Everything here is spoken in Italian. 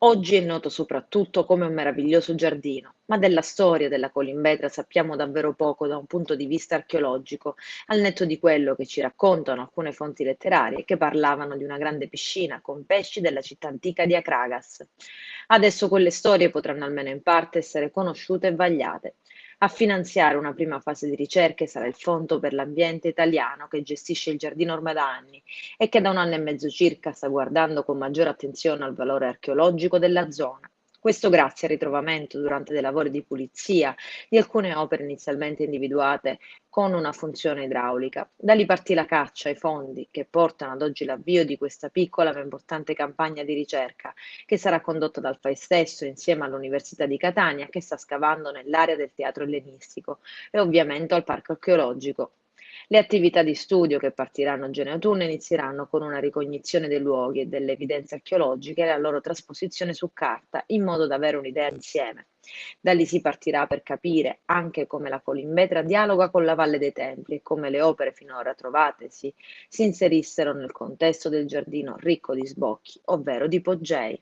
Oggi è noto soprattutto come un meraviglioso giardino, ma della storia della Colimbetra sappiamo davvero poco da un punto di vista archeologico, al netto di quello che ci raccontano alcune fonti letterarie che parlavano di una grande piscina con pesci della città antica di Acragas. Adesso quelle storie potranno almeno in parte essere conosciute e vagliate. A finanziare una prima fase di ricerche sarà il Fondo per l'Ambiente Italiano che gestisce il giardino ormai da anni e che da un anno e mezzo circa sta guardando con maggiore attenzione al valore archeologico della zona. Questo grazie al ritrovamento durante dei lavori di pulizia di alcune opere inizialmente individuate con una funzione idraulica. Da lì partì la caccia ai fondi che portano ad oggi l'avvio di questa piccola ma importante campagna di ricerca che sarà condotta dal FAI stesso insieme all'Università di Catania che sta scavando nell'area del teatro ellenistico e ovviamente al parco archeologico. Le attività di studio che partiranno a giugno-autunno inizieranno con una ricognizione dei luoghi e delle evidenze archeologiche e la loro trasposizione su carta, in modo da avere un'idea insieme. Da lì si partirà per capire anche come la Colimbetra dialoga con la Valle dei Templi e come le opere finora trovatesi si inserissero nel contesto del giardino ricco di sbocchi, ovvero di ipogei.